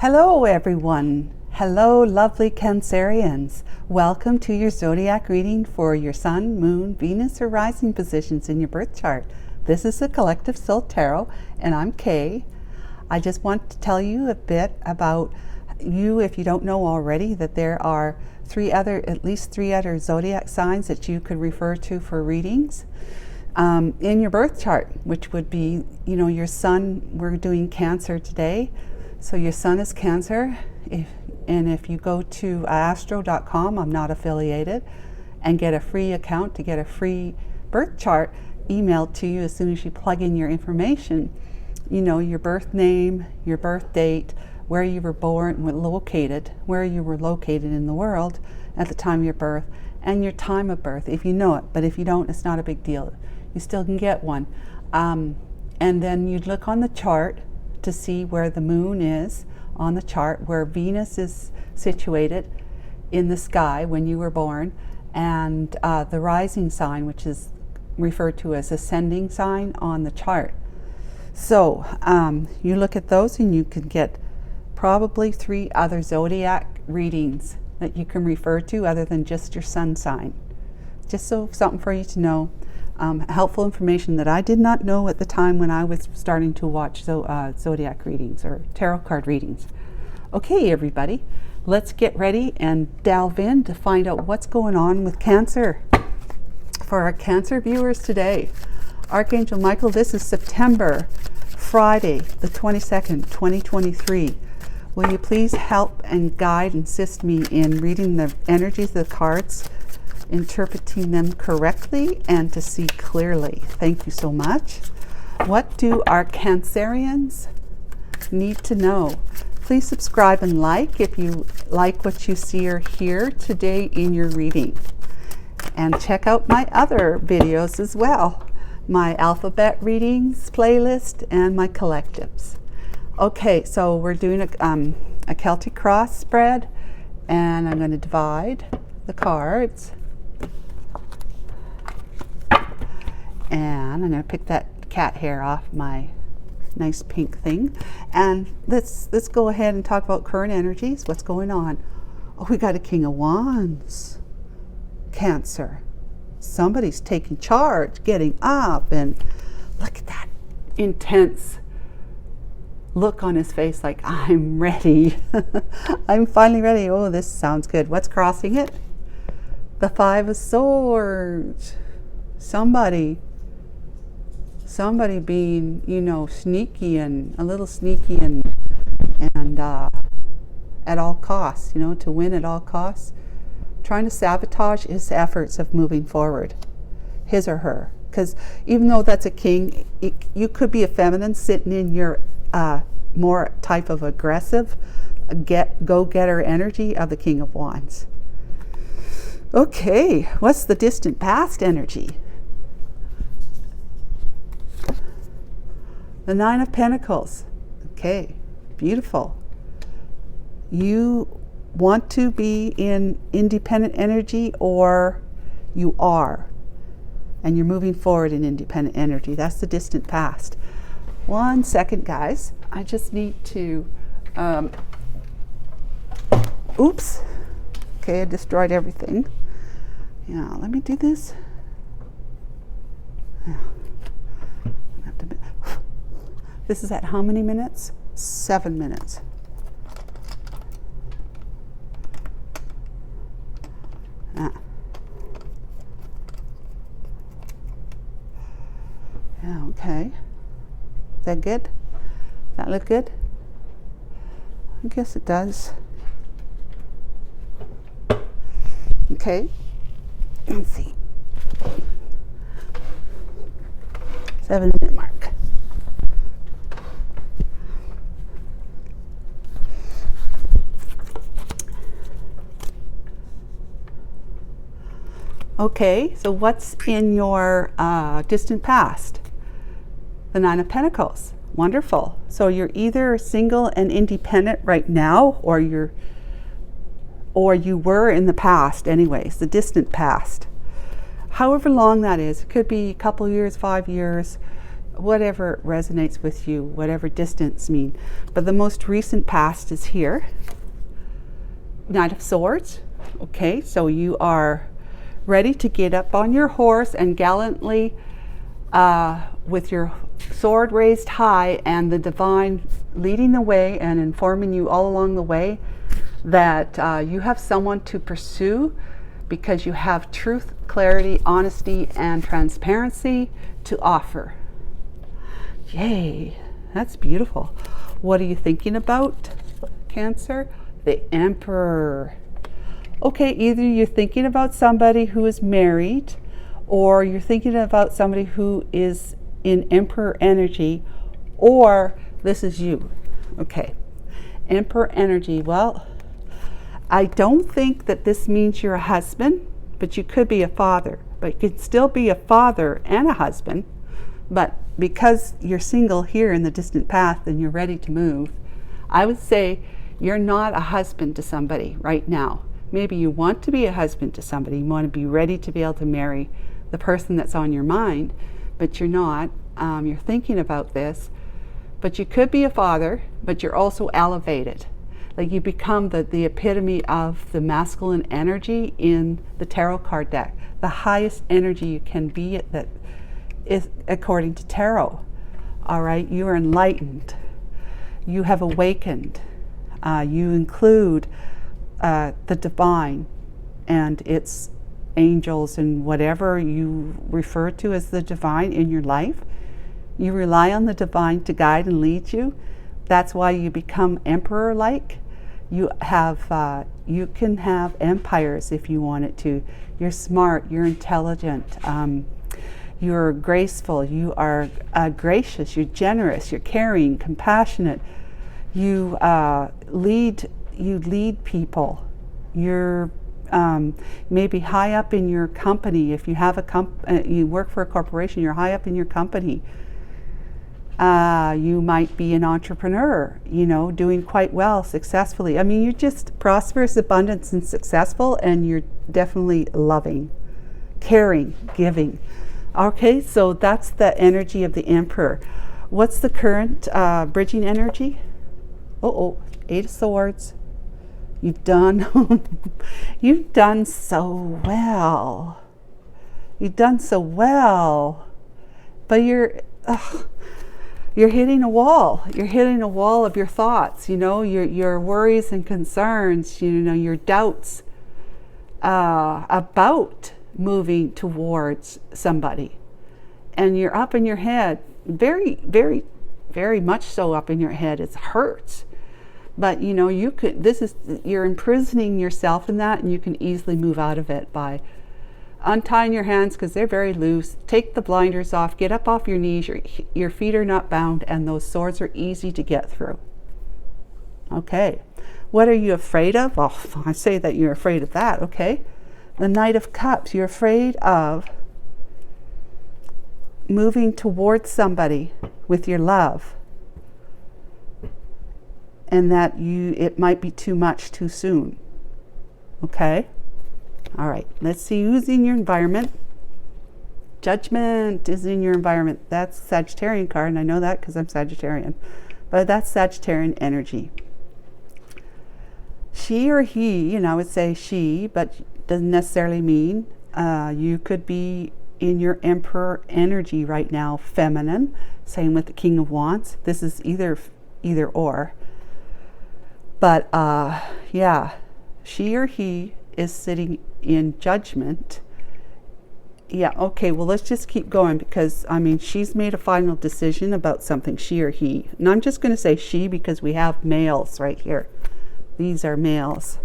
Hello everyone. Hello lovely Cancerians. Welcome to your zodiac reading for your Sun, Moon, Venus or rising positions in your birth chart. This is the Collective Soul Tarot and I'm Kay. I just want to tell you a bit about you, if you don't know already, that there are at least three other zodiac signs that you could refer to for readings in your birth chart, which would be, your Sun. We're doing Cancer today. So your Sun is Cancer, and if you go to astro.com, I'm not affiliated, and get a free account to get a free birth chart emailed to you as soon as you plug in your information, your birth name, your birth date, where you were born, where you were located in the world at the time of your birth, and your time of birth, if you know it. But if you don't, it's not a big deal. You still can get one. And then you'd look on the chart to see where the moon is on the chart, where Venus is situated in the sky when you were born, and the rising sign, which is referred to as ascending sign on the chart. So you look at those and you can get probably three other zodiac readings that you can refer to other than just your sun sign. Just something for you to know. Helpful information that I did not know at the time when I was starting to watch zodiac readings or tarot card readings. Okay, everybody, let's get ready and delve in to find out what's going on with Cancer. For our Cancer viewers today, Archangel Michael, this is September, Friday, the 22nd, 2023. Will you please help and guide and assist me in reading the energies of the cards, interpreting them correctly and to see clearly? Thank you so much. What do our Cancerians need to know? Please subscribe and like if you like what you see or hear today in your reading. And check out my other videos as well. My alphabet readings playlist and my collectives. Okay, so we're doing a Celtic cross spread, and I'm going to divide the cards. And I'm going to pick that cat hair off my nice pink thing. And let's go ahead and talk about current energies. What's going on? Oh, we got a King of Wands. Cancer. Somebody's taking charge, getting up, and look at that intense look on his face, like, I'm ready. I'm finally ready. Oh, this sounds good. What's crossing it? The Five of Swords. Somebody being, sneaky and a little sneaky and at all costs, to win at all costs, trying to sabotage his efforts of moving forward, his or her. Because even though that's a king, you could be a feminine sitting in your more type of aggressive, go-getter energy of the King of Wands. Okay, what's the distant past energy? The Nine of Pentacles. Okay, beautiful. You want to be in independent energy, or you are, and you're moving forward in independent energy. That's the distant past. 1 second, guys. I just need to oops. Okay, I destroyed everything. Yeah, let me do this. Yeah. This is at how many minutes? 7 minutes. Ah. Yeah, okay. Is that good? Does that look good? I guess it does. Okay. Let's see. 7-minute mark. Okay, so what's in your distant past? The Nine of Pentacles. Wonderful. So you're either single and independent right now, or you were in the past anyways, the distant past. However long that is, it could be a couple years, 5 years, whatever resonates with you, whatever distance mean. But the most recent past is here. Knight of Swords. Okay, so you are ready to get up on your horse and gallantly, with your sword raised high and the divine leading the way and informing you all along the way that you have someone to pursue because you have truth, clarity, honesty, and transparency to offer. Yay, that's beautiful. What are you thinking about, Cancer? The Emperor. Okay, either you're thinking about somebody who is married, or you're thinking about somebody who is in Emperor energy, or this is you. Okay, Emperor energy. Well, I don't think that this means you're a husband, but you could be a father. But you could still be a father and a husband. But because you're single here in the distant past and you're ready to move, I would say you're not a husband to somebody right now. Maybe you want to be a husband to somebody. You want to be ready to be able to marry the person that's on your mind, but you're not. You're thinking about this, but you could be a father, but you're also elevated. Like you become the epitome of the masculine energy in the tarot card deck. The highest energy you can be that is according to tarot. All right, you are enlightened. You have awakened. You include the divine and its angels and whatever you refer to as the divine in your life. You rely on the divine to guide and lead you. That's why you become emperor-like. You can have empires if you wanted to. You're smart, you're intelligent, you're graceful, you are gracious, you're generous, you're caring, compassionate. You lead people. You're maybe high up in your company. If you have you work for a corporation, you're high up in your company. You might be an entrepreneur, doing quite well, successfully. I mean, you're just prosperous, abundant, and successful, and you're definitely loving, caring, giving. Okay, so that's the energy of the Emperor. What's the current bridging energy? Eight of Swords. You've done so well. You've done so well, but you're hitting a wall. You're hitting a wall of your thoughts. Your worries and concerns. Your doubts about moving towards somebody, and you're up in your head, very, very, very much so up in your head. It hurts. But you're imprisoning yourself in that, and you can easily move out of it by untying your hands because they're very loose. Take the blinders off, get up off your knees, your feet are not bound, and those swords are easy to get through. Okay, what are you afraid of? Well, I say that you're afraid of that, okay? The Knight of Cups, you're afraid of moving towards somebody with your love, and that it might be too much too soon. Okay? All right, let's see who's in your environment. Judgment is in your environment. That's Sagittarian card, and I know that because I'm Sagittarian. But that's Sagittarian energy. She or he, I would say she, but doesn't necessarily mean. You could be in your Emperor energy right now, feminine. Same with the King of Wands. This is either or. But yeah, she or he is sitting in judgment. Yeah, okay, well, let's just keep going because, she's made a final decision about something, she or he. And I'm just going to say she because we have males right here. These are males,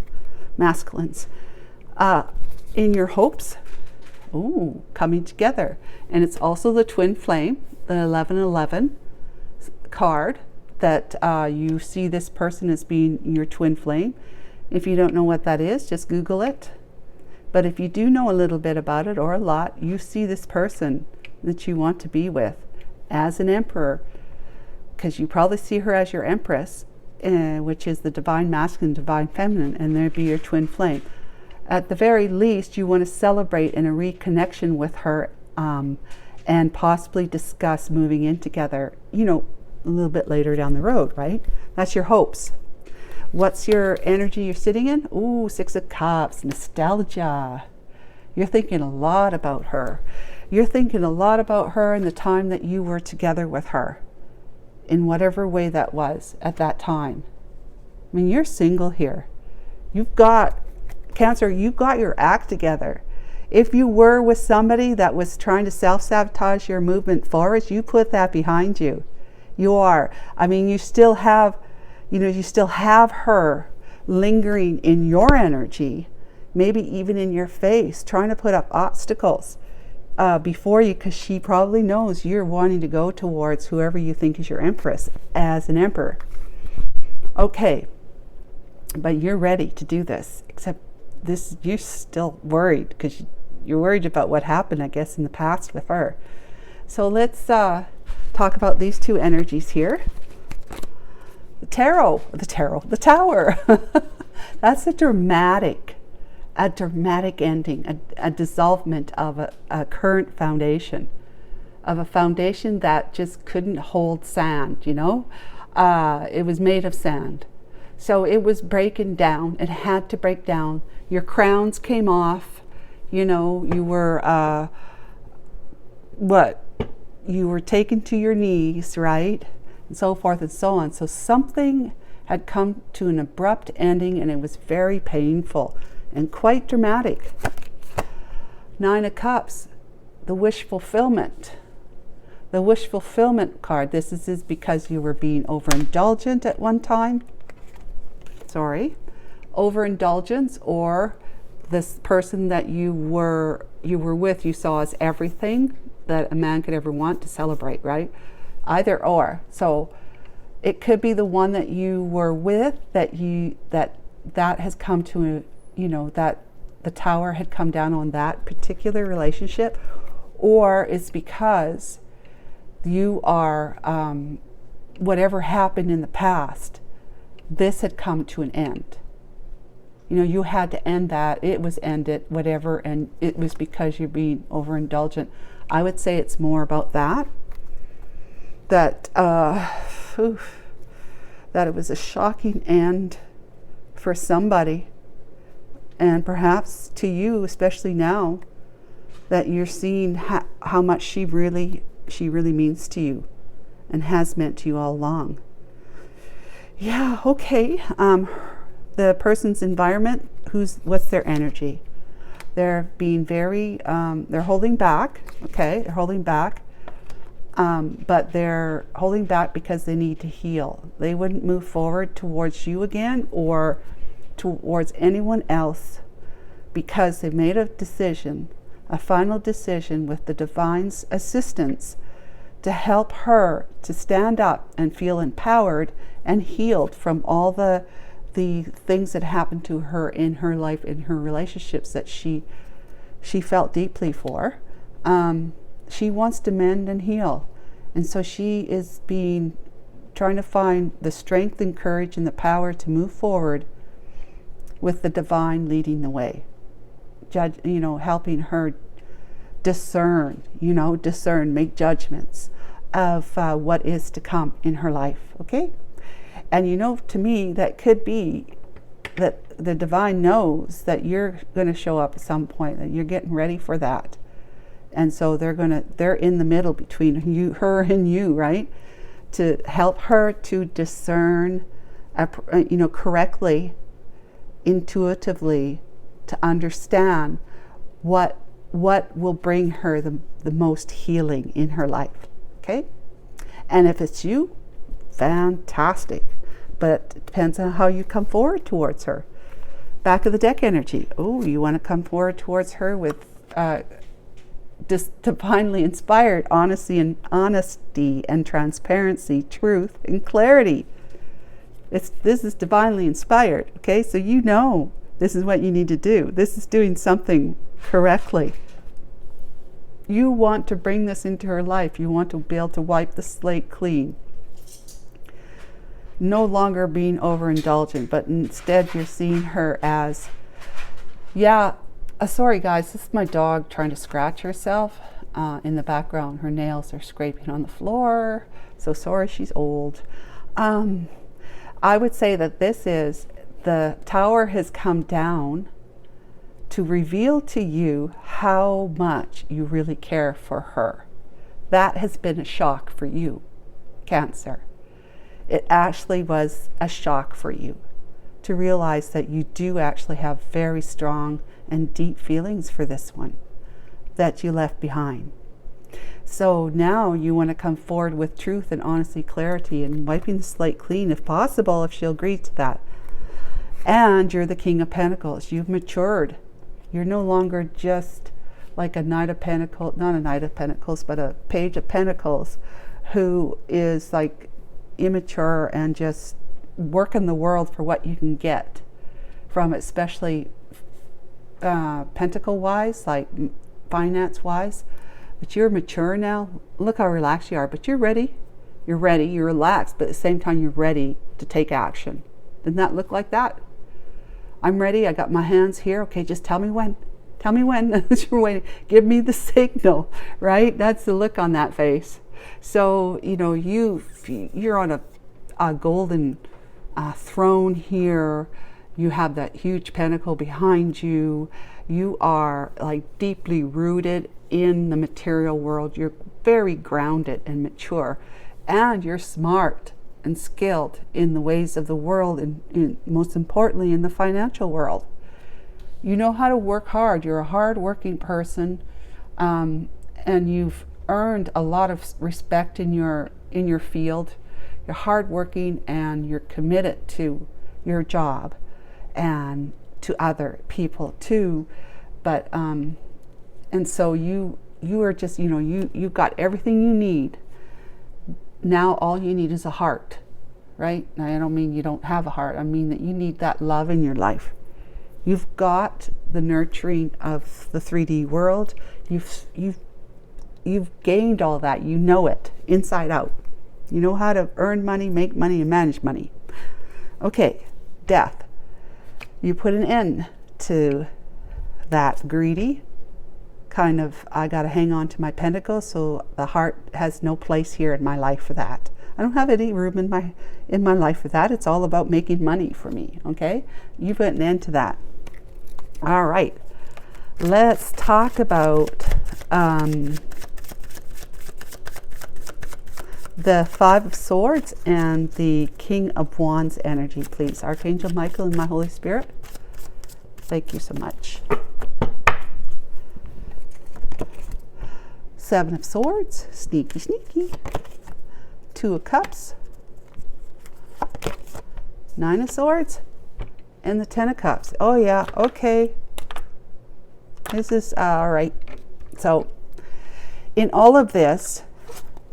masculines. In your hopes, coming together. And it's also the twin flame, the 1111 card, that you see this person as being your twin flame. If you don't know what that is, just Google it. But if you do know a little bit about it or a lot, you see this person that you want to be with as an emperor, because you probably see her as your empress, which is the divine masculine, divine feminine, and there'd be your twin flame. At the very least, you want to celebrate in a reconnection with her and possibly discuss moving in together, you know, a little bit later down the road, right? That's your hopes. What's your energy you're sitting in? Ooh, Six of Cups, nostalgia. You're thinking a lot about her. You're thinking a lot about her and the time that you were together with her, in whatever way that was at that time. I mean, you're single here. You've got, Cancer, you've got your act together. If you were with somebody that was trying to self-sabotage your movement forward, you put that behind you. You are. I mean, you still have, you know, you still have her lingering in your energy, maybe even in your face, trying to put up obstacles before you, because she probably knows you're wanting to go towards whoever you think is your empress as an emperor. Okay, but you're ready to do this, except this, you're still worried because you're worried about what happened, I guess, in the past with her. So let's talk about these two energies here. The Tower. That's a dramatic ending, a dissolvement of a current foundation, of a foundation that just couldn't hold sand, you know? It was made of sand. So it was breaking down. It had to break down. Your crowns came off. You know, you were, you were taken to your knees, right? And so forth and so on. So something had come to an abrupt ending, and it was very painful and quite dramatic. Nine of Cups, the wish fulfillment. The wish fulfillment card. This is because you were being overindulgent at one time. Overindulgence, or this person that you were with, you saw as everything that a man could ever want to celebrate, right? Either or. So it could be the one that you were with that has come to, you know, that the tower had come down on that particular relationship, or it's because you are whatever happened in the past, this had come to an end. You know, you had to end that. It was ended, whatever, and it was because you're being overindulgent. I would say it's more about that it was a shocking end for somebody, and perhaps to you, especially now that you're seeing how much she really means to you and has meant to you all along. Yeah, okay. The person's environment, what's their energy? They're being very, they're holding back, okay? They're holding back, but they're holding back because they need to heal. They wouldn't move forward towards you again or towards anyone else because they made a decision, a final decision with the divine's assistance to help her to stand up and feel empowered and healed from all the things that happened to her in her life, in her relationships that she felt deeply for. She wants to mend and heal. And so she is trying to find the strength and courage and the power to move forward with the divine leading the way. Helping her discern, make judgments of what is to come in her life, okay? And to me, that could be that the divine knows that you're going to show up at some point, that you're getting ready for that. And so they're in the middle between her and you, right? To help her to discern, correctly, intuitively, to understand what will bring her the most healing in her life, okay? And if it's you, fantastic. But it depends on how you come forward towards her. Back of the deck energy. Oh, you want to come forward towards her with divinely inspired honesty and transparency, truth and clarity. This is divinely inspired, okay? So this is what you need to do. This is doing something correctly. You want to bring this into her life. You want to be able to wipe the slate clean. No longer being overindulgent, but instead you're seeing her as, sorry guys, this is my dog trying to scratch herself. in the background. Her nails are scraping on the floor. So sorry, she's old. I would say that the tower has come down to reveal to you how much you really care for her. That has been a shock for you, Cancer. It actually was a shock for you to realize that you do actually have very strong and deep feelings for this one that you left behind. So now you want to come forward with truth and honesty, clarity, and wiping the slate clean if possible, if she'll agree to that. And you're the King of Pentacles. You've matured. You're no longer just like a Knight of Pentacles, not a Knight of Pentacles, but a Page of Pentacles, who is like immature and just working the world for what you can get from it, especially pentacle-wise, like finance-wise. But you're mature now. Look how relaxed you are. But you're ready. You're ready. You're relaxed, but at the same time, you're ready to take action. Doesn't that look like that? I'm ready. I got my hands here. Okay, just tell me when. Tell me when. You're waiting. Give me the signal, right? That's the look on that face. So, you know, you're on a golden throne here. You have that huge pentacle behind you. You are like deeply rooted in the material world. You're very grounded and mature, and you're smart and skilled in the ways of the world, and most importantly in the financial world. You know how to work hard. You're a hard-working person, and you've earned a lot of respect in your field. You're hardworking and you're committed to your job and to other people too. But and so you are just, you know, you've got everything you need. Now all you need is a heart, right? Now I don't mean you don't have a heart. I mean that you need that love in your life. You've got the nurturing of the 3D world. You've gained all that. You know it inside out. You know how to earn money, make money, and manage money. Okay, death. You put an end to that greedy kind of, I got to hang on to my pentacle, so the heart has no place here in my life for that. I don't have any room in my life for that. It's all about making money for me, okay? You put an end to that. All right. Let's talk about the Five of Swords and the King of Wands energy, please. Archangel Michael and my Holy Spirit. Thank you so much. Seven of Swords, sneaky, sneaky. Two of Cups, Nine of Swords, and the Ten of Cups. Oh yeah, okay. This is all right. So in all of this,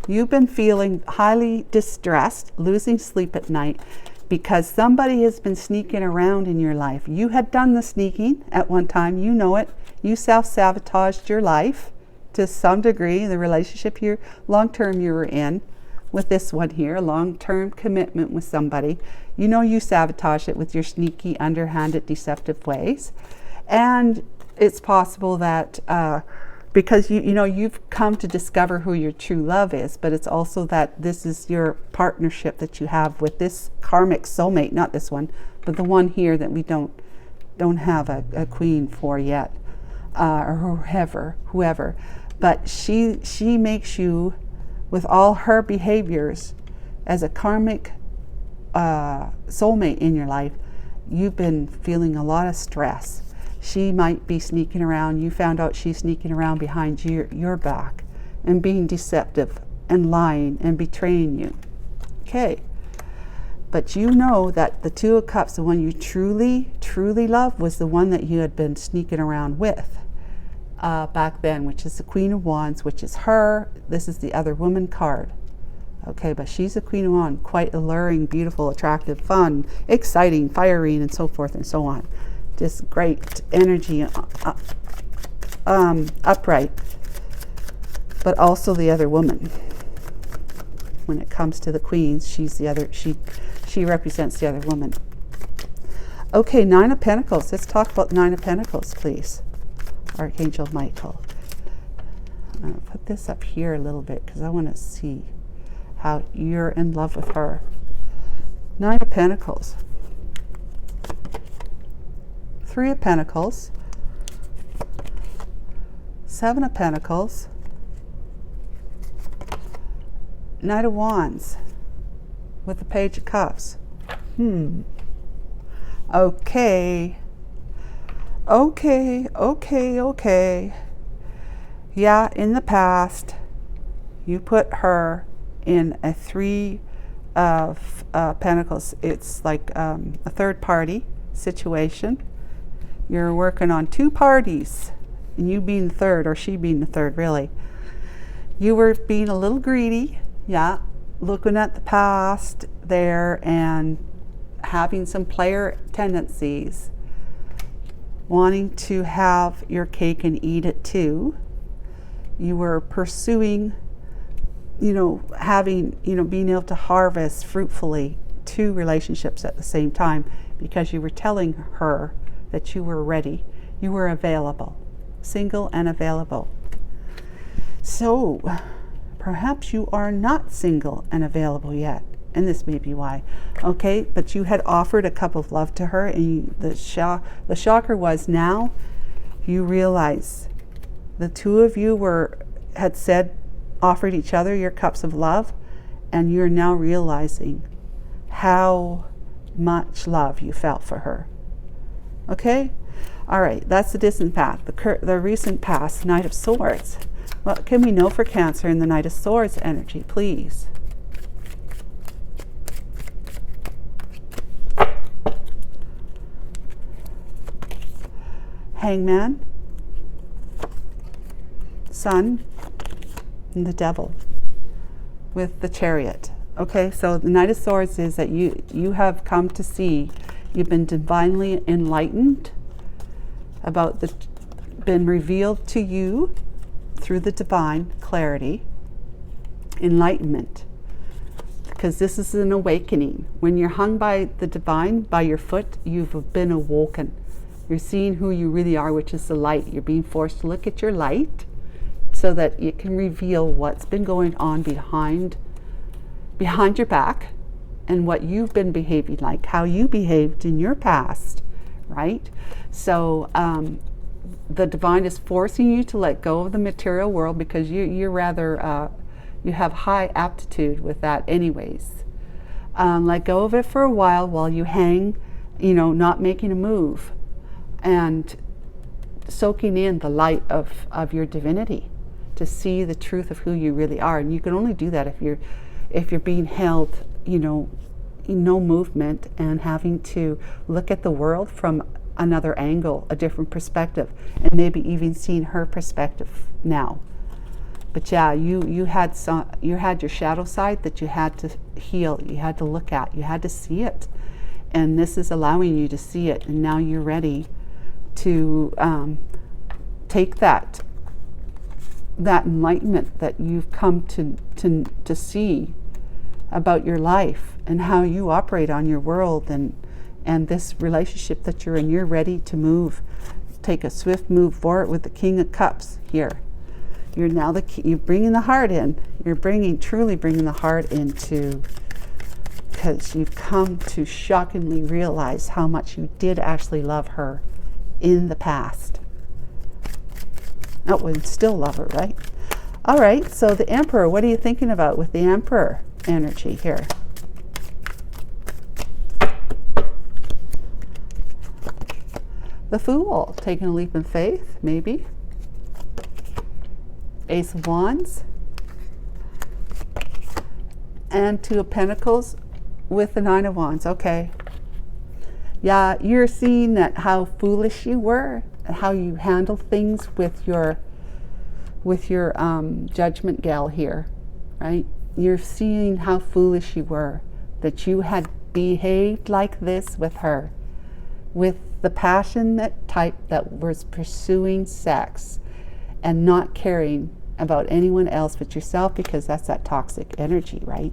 you've been feeling highly distressed, losing sleep at night, because somebody has been sneaking around in your life. You had done the sneaking at one time, you know it. You self-sabotaged your life to some degree, the relationship you long-term you were in with this one here, long-term commitment with somebody. You know you sabotaged it with your sneaky, underhanded, deceptive ways. And it's possible that because you know you've come to discover who your true love is, but it's also that this is your partnership that you have with this karmic soulmate, not this one, but the one here that we don't have a queen for yet, or whoever. But she makes you, with all her behaviors as a karmic soulmate in your life, you've been feeling a lot of stress. She might be sneaking around. You found out she's sneaking around behind your back and being deceptive and lying and betraying you. Okay. But you know that the Two of Cups, the one you truly, truly love, was the one that you had been sneaking around with back then, which is the Queen of Wands, which is her. This is the other woman card. Okay, but she's the Queen of Wands, quite alluring, beautiful, attractive, fun, exciting, fiery, and so forth and so on. Just great energy, upright, but also the other woman. When it comes to the queens, she's the other. She represents the other woman. Okay, Nine of Pentacles. Let's talk about Nine of Pentacles, please. Archangel Michael. I'll put this up here a little bit because I want to see how you're in love with her. Nine of Pentacles. Three of Pentacles. Seven of Pentacles. Knight of Wands with the Page of Cups. Okay. Okay. Yeah, in the past, you put her in a Three of Pentacles. It's like a third party situation. You're working on two parties, and you being the third, or she being the third, really. You were being a little greedy, yeah, looking at the past there and having some player tendencies, wanting to have your cake and eat it too. You were pursuing, having, being able to harvest fruitfully two relationships at the same time, because you were telling her that you were ready, you were available, single and available. So perhaps you are not single and available yet, and this may be why. Okay, but you had offered a cup of love to her, and the shocker was now you realize the two of you had offered each other your cups of love, and you're now realizing how much love you felt for her. Okay? All right, that's the distant past. The recent past, Knight of Swords. What can we know for Cancer in the Knight of Swords energy, please? Hangman, Sun, and the Devil with the Chariot. Okay, so the Knight of Swords is that you have come to see, you've been divinely enlightened about been revealed to you through the divine clarity, enlightenment, because this is an awakening. When you're hung by the divine, by your foot, you've been awoken. You're seeing who you really are, which is the light. You're being forced to look at your light so that it can reveal what's been going on behind your back and what you've been behaving like, how you behaved in your past, right? So the divine is forcing you to let go of the material world, because you're rather, you have high aptitude with that anyways. Let go of it for a while you hang, not making a move, and soaking in the light of your divinity to see the truth of who you really are. And you can only do that if you're being held, in no movement, and having to look at the world from another angle, a different perspective, and maybe even seeing her perspective now. But yeah, you had your shadow side that you had to heal, you had to look at, you had to see it, and this is allowing you to see it, and now you're ready to take that enlightenment that you've come to see about your life and how you operate on your world, and this relationship that you're in. You're ready to move, take a swift move forward with the King of Cups here. You're now you're bringing the heart in. You're truly bringing the heart into, because you've come to shockingly realize how much you did actually love her in the past. Oh, and still love her, right? All right, so the Emperor, what are you thinking about with the Emperor energy here? The Fool, taking a leap in faith, maybe. Ace of Wands. And Two of Pentacles with the Nine of Wands. Okay. Yeah, you're seeing that how foolish you were, how you handled things with your judgment gal here, right? You're seeing how foolish you were, that you had behaved like this with her, with the passionate type that was pursuing sex and not caring about anyone else but yourself, because that's that toxic energy, right?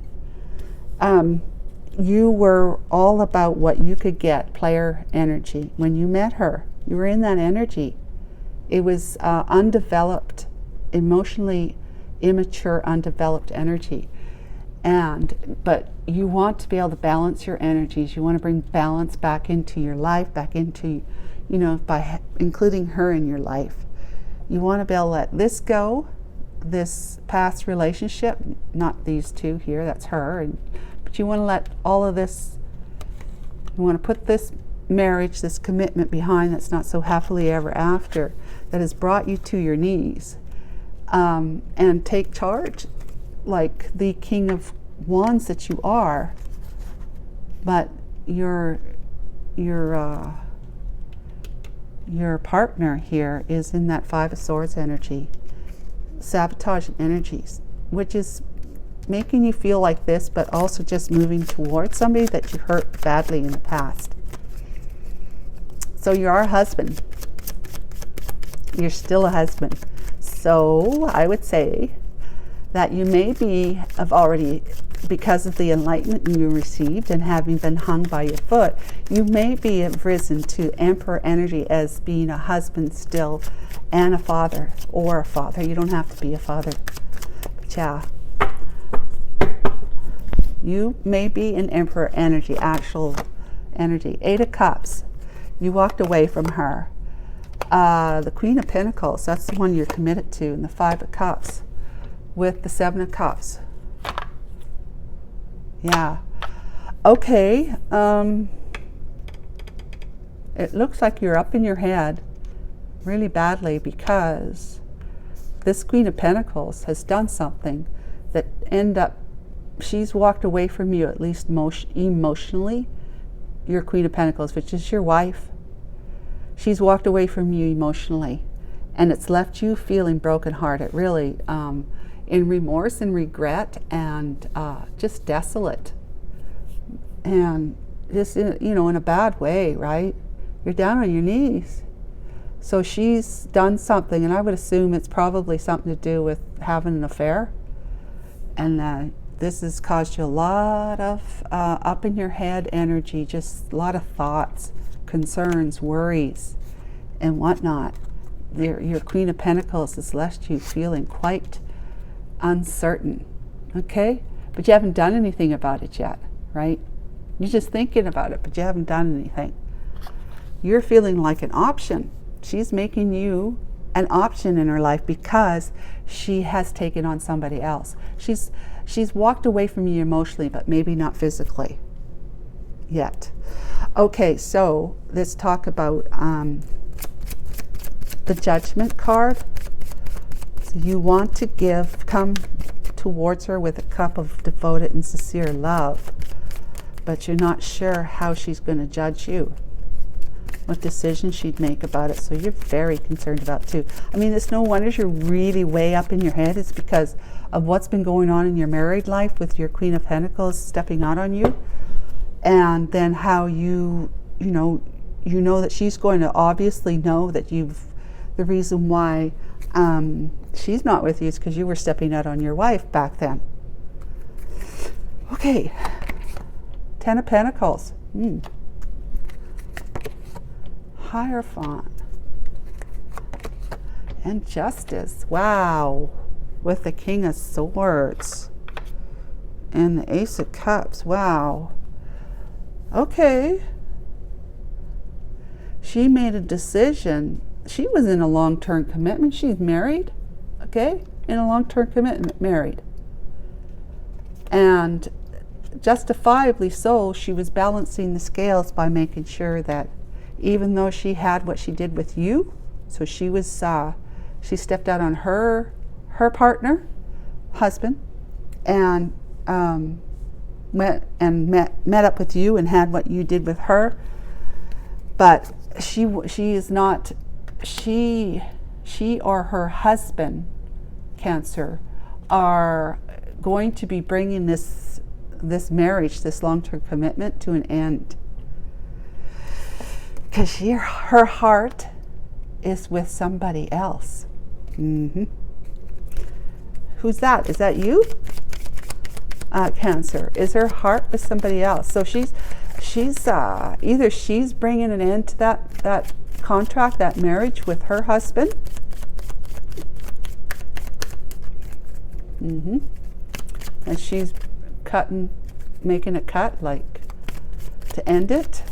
You were all about what you could get, player energy. When you met her, you were in that energy. It was undeveloped emotionally immature, undeveloped energy. But you want to be able to balance your energies. You want to bring balance back into your life, back into, by including her in your life. You want to be able to let this go, this past relationship, not these two here, that's her, but you want to let all of this, you want to put this marriage, this commitment behind that's not so happily ever after, that has brought you to your knees, and take charge like the King of Wands that you are. But your partner here is in that Five of Swords energy, sabotaging energies, which is making you feel like this, but also just moving towards somebody that you hurt badly in the past. So you're a husband. You're still a husband. So I would say that you may have already, because of the enlightenment you received and having been hung by your foot, you may have risen to Emperor energy as being a husband still, and a father, or a father. You don't have to be a father. But yeah. You may be an Emperor energy, actual energy. Eight of Cups. You walked away from her. The Queen of Pentacles, that's the one you're committed to, and the Five of Cups with the Seven of Cups. Yeah. Okay. It looks like you're up in your head really badly, because this Queen of Pentacles has done something that she's walked away from you, at least emotionally. Your Queen of Pentacles, which is your wife. She's walked away from you emotionally, and it's left you feeling brokenhearted, really, in remorse and regret, and just desolate, and just in a bad way, right? You're down on your knees. So she's done something, and I would assume it's probably something to do with having an affair, and this has caused you a lot of up in your head energy, just a lot of thoughts, concerns, worries, and whatnot. Your Queen of Pentacles has left you feeling quite uncertain, okay? But you haven't done anything about it yet, right? You're just thinking about it, but you haven't done anything. You're feeling like an option. She's making you an option in her life because she has taken on somebody else. She's walked away from you emotionally, but maybe not physically yet. Okay, so let's talk about the Judgment card. So you want to come towards her with a cup of devoted and sincere love, but you're not sure how she's going to judge you, what decision she'd make about it. So you're very concerned about too. I mean, it's no wonder you're really way up in your head. It's because of what's been going on in your married life with your Queen of Pentacles stepping out on you, and then how you know that she's going to obviously know that the reason why she's not with you is because you were stepping out on your wife back then. Okay, Ten of Pentacles. Hierophant and Justice. Wow. With the King of Swords and the Ace of Cups. Wow. Okay. She made a decision. She was in a long-term commitment. She's married. Okay? In a long-term commitment, married. And justifiably so, she was balancing the scales by making sure that even though she had what she did with you, so she stepped out on her partner, husband, and met up with you and had what you did with her. But she or her husband, Cancer, are going to be bringing this marriage, this long-term commitment, to an end. Because her heart is with somebody else. Who's that? Is that you? Cancer. Is her heart with somebody else? So she's either she's bringing an end to that contract, that marriage with her husband, And she's making a cut, like to end it,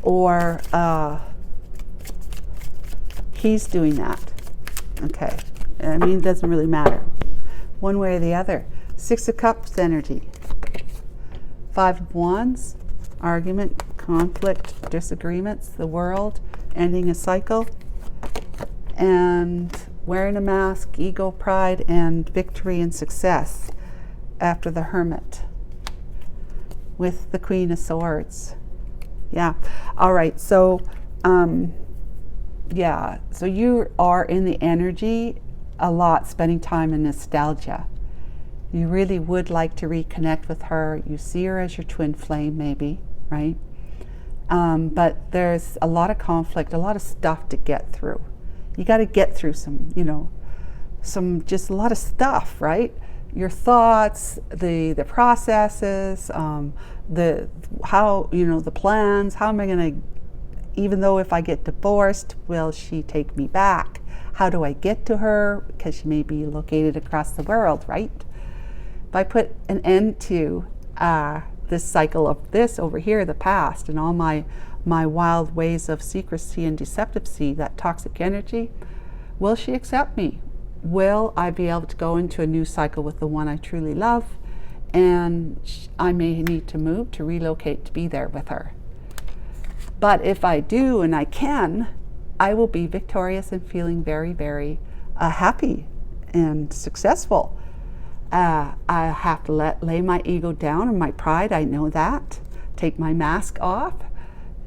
or he's doing that. Okay, I mean, it doesn't really matter one way or the other. 6 of Cups energy, 5 of Wands, argument, conflict, disagreements, the world, ending a cycle, and wearing a mask, ego, pride, and victory and success after the Hermit with the Queen of Swords. Yeah. All right. So, yeah. So you are in the energy a lot, spending time in nostalgia. You really would like to reconnect with her. You see her as your twin flame, maybe, right? But there's a lot of conflict, a lot of stuff to get through. You got to get through some, just a lot of stuff, right? Your thoughts, the processes, the plans. How am I going to, even though if I get divorced, will she take me back? How do I get to her? Because she may be located across the world, right? If I put an end to this cycle of this over here, the past, and all my wild ways of secrecy and deceptiveness, that toxic energy, will she accept me? Will I be able to go into a new cycle with the one I truly love? And I may need to move, to relocate, to be there with her. But if I do, and I can, I will be victorious and feeling very, very happy and successful. I have to lay my ego down and my pride. I know that. Take my mask off.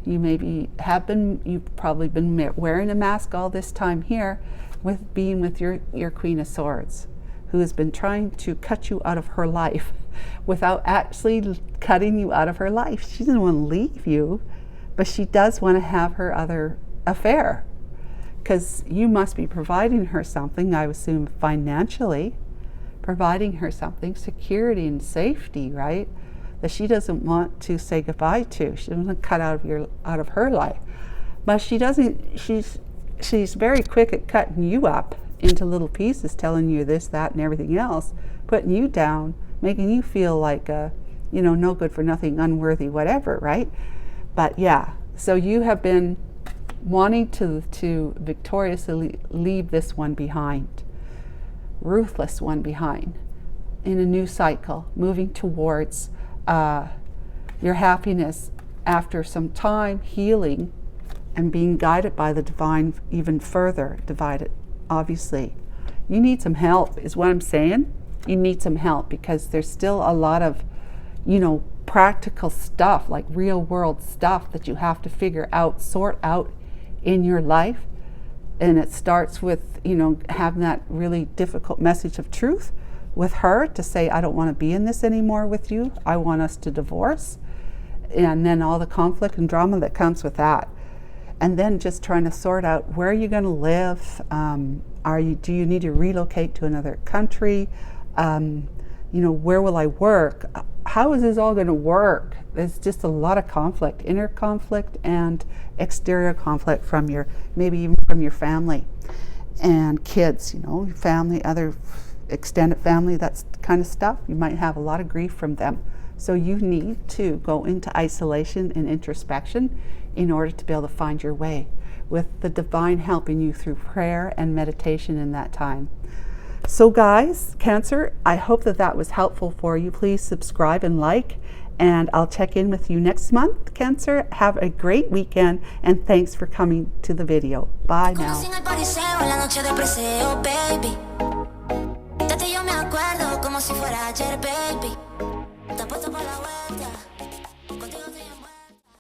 You've probably been wearing a mask all this time here, with being with your Queen of Swords, who has been trying to cut you out of her life without actually cutting you out of her life. She doesn't want to leave you, but she does want to have her other affair, because you must be providing her something, I assume financially, providing her something, security and safety, right? That she doesn't want to say goodbye to. She doesn't want to cut out of her life. But she doesn't, she's very quick at cutting you up into little pieces, telling you this, that, and everything else, putting you down, making you feel like no good for nothing, unworthy, whatever, right? But yeah, so you have been wanting to victoriously leave this one behind, ruthless one behind, in a new cycle, moving towards your happiness after some time healing and being guided by the divine even further, divided, obviously. You need some help, is what I'm saying. You need some help, because there's still a lot of, practical stuff, like real world stuff that you have to figure out, sort out in your life. And it starts with, having that really difficult message of truth with her to say, I don't want to be in this anymore with you. I want us to divorce. And then all the conflict and drama that comes with that. And then just trying to sort out, where are you going to live? Do you need to relocate to another country? Where will I work? How is this all going to work? There's just a lot of conflict, inner conflict and exterior conflict maybe even from your family and kids, family, other extended family, that kind of stuff. You might have a lot of grief from them. So you need to go into isolation and introspection in order to be able to find your way, with the divine helping you through prayer and meditation in that time. So guys, Cancer, I hope that was helpful for you. Please subscribe and like, and I'll check in with you next month. Cancer, have a great weekend, and thanks for coming to the video. Bye now. Yo me acuerdo como si fuera ayer, baby. Te apuesto por la web.